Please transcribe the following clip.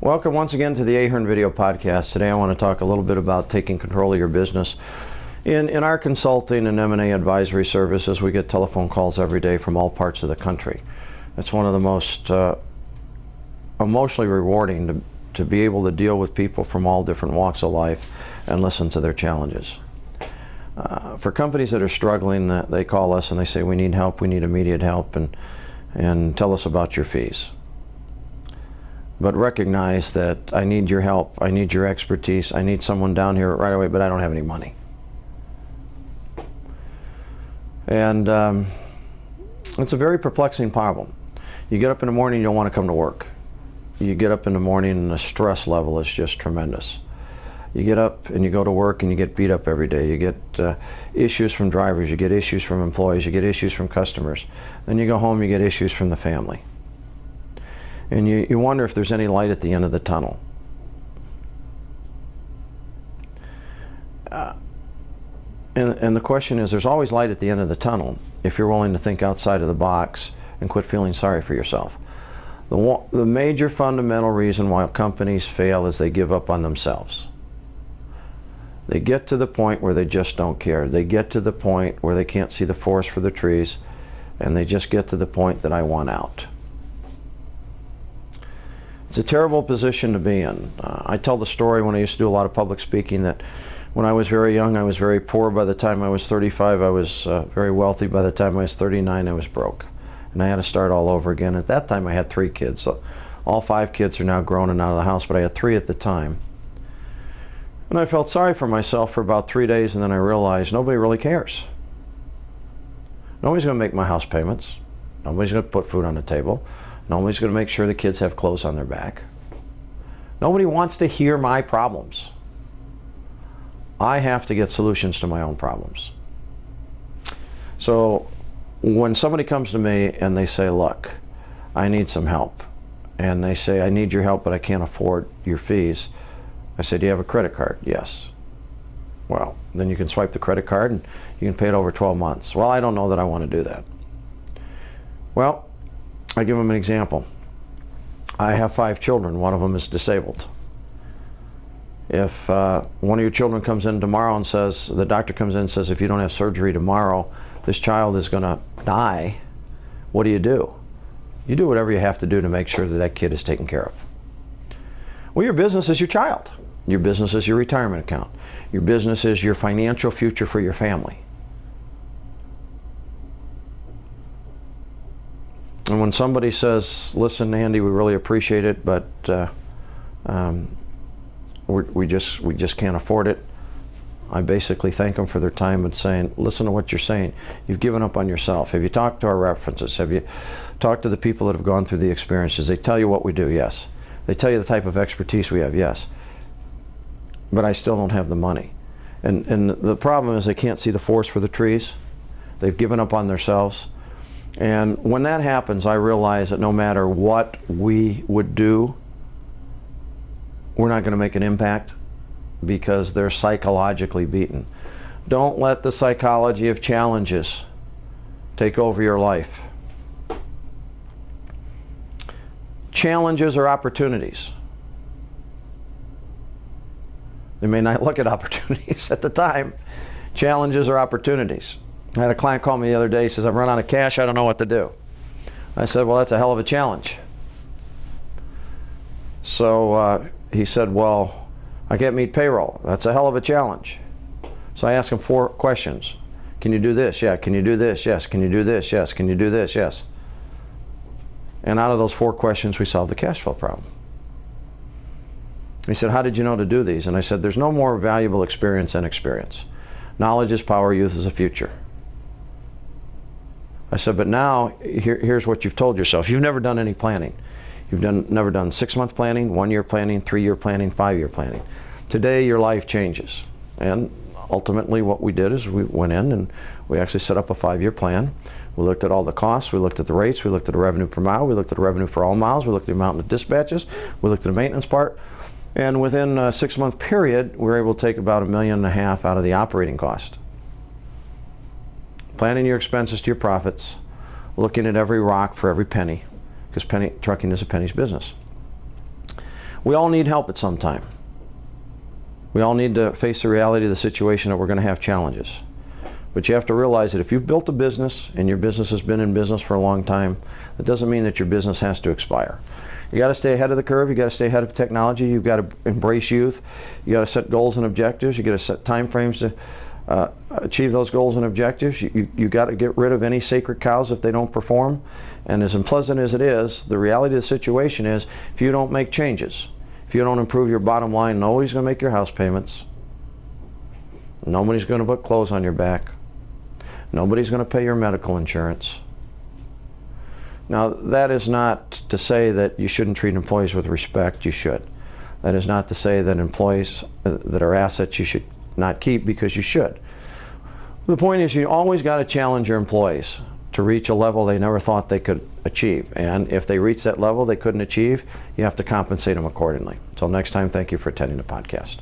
Welcome once again to the Ahern video podcast. Today I want to talk a little bit about taking control of your business. In our consulting and M&A advisory services, we get telephone calls every day from all parts of the country. It's one of the most emotionally rewarding to be able to deal with people from all different walks of life and listen to their challenges. For companies that are struggling, they call us and they say, we need help, we need immediate help, and tell us about your fees. But recognize that I need your help, I need your expertise, I need someone down here right away, but I don't have any money. And it's a very perplexing problem. You get up in the morning, you don't want to come to work. You get up in the morning and the stress level is just tremendous. You get up and you go to work and you get beat up every day. You get issues from drivers, you get issues from employees, you get issues from customers. Then you go home, you get issues from the family. And you wonder if there's any light at the end of the tunnel. And the question is, there's always light at the end of the tunnel if you're willing to think outside of the box and quit feeling sorry for yourself. The major fundamental reason why companies fail is they give up on themselves. They get to the point where they just don't care. They get to the point where they can't see the forest for the trees, and they just get to the point that I want out. It's a terrible position to be in. I tell the story when I used to do a lot of public speaking that when I was very young, I was very poor. By the time I was 35, I was very wealthy. By the time I was 39, I was broke. And I had to start all over again. At that time, I had 3 kids. So all 5 kids are now grown and out of the house, but I had 3 at the time. And I felt sorry for myself for about 3 days, and then I realized nobody really cares. Nobody's going to make my house payments. Nobody's going to put food on the table. Nobody's going to make sure the kids have clothes on their back. Nobody wants to hear my problems. I have to get solutions to my own problems. So when somebody comes to me and they say, look, I need some help, and they say, I need your help, but I can't afford your fees, I say, do you have a credit card? Yes. Well, then you can swipe the credit card and you can pay it over 12 months. Well, I don't know that I want to do that. Well, I give them an example. I have 5 children. One of them is disabled. If one of your children comes in tomorrow and says, the doctor comes in and says, if you don't have surgery tomorrow, this child is going to die, what do? You do whatever you have to do to make sure that that kid is taken care of. Well, your business is your child. Your business is your retirement account. Your business is your financial future for your family. And when somebody says, listen, Andy, we really appreciate it, but we just can't afford it, I basically thank them for their time and saying, listen to what you're saying. You've given up on yourself. Have you talked to our references? Have you talked to the people that have gone through the experiences? They tell you what we do, yes. They tell you the type of expertise we have, yes. But I still don't have the money. And the problem is they can't see the forest for the trees. They've given up on themselves. And when that happens, I realize that no matter what we would do, we're not going to make an impact because they're psychologically beaten. Don't let the psychology of challenges take over your life. Challenges are opportunities. They may not look at opportunities at the time. Challenges are opportunities. I had a client call me the other day. He says, I've run out of cash, I don't know what to do. I said, well, that's a hell of a challenge. So he said, well, I can't meet payroll. That's a hell of a challenge. So I asked him 4 questions. Can you do this? Yeah. Can you do this? Yes. Can you do this? Yes. Can you do this? Yes. And out of those 4 questions, we solved the cash flow problem. He said, how did you know to do these? And I said, there's no more valuable experience than experience. Knowledge is power, youth is the future. I said, but now, here's what you've told yourself. You've never done any planning. You've never done 6-month planning, 1-year planning, 3-year planning, 5-year planning. Today, your life changes. And ultimately, what we did is we went in and we actually set up a 5-year plan. We looked at all the costs, we looked at the rates, we looked at the revenue per mile, we looked at the revenue for all miles, we looked at the amount of dispatches, we looked at the maintenance part. And within a 6-month period, we were able to take about $1.5 million out of the operating cost. Planning your expenses to your profits, looking at every rock for every penny, because trucking is a penny's business. We all need help at some time. We all need to face the reality of the situation that we're going to have challenges. But you have to realize that if you've built a business and your business has been in business for a long time, that doesn't mean that your business has to expire. You got to stay ahead of the curve. You got to stay ahead of technology. You've got to embrace youth. You got to set goals and objectives. You got to set time frames to achieve those goals and objectives. You got to get rid of any sacred cows if they don't perform. And as unpleasant as it is, the reality of the situation is if you don't make changes, if you don't improve your bottom line, nobody's going to make your house payments. Nobody's going to put clothes on your back. Nobody's going to pay your medical insurance. Now, that is not to say that you shouldn't treat employees with respect. You should. That is not to say that employees that are assets you should not keep, because you should. The point is, you always got to challenge your employees to reach a level they never thought they could achieve. And if they reach that level they couldn't achieve, you have to compensate them accordingly. Until next time, thank you for attending the podcast.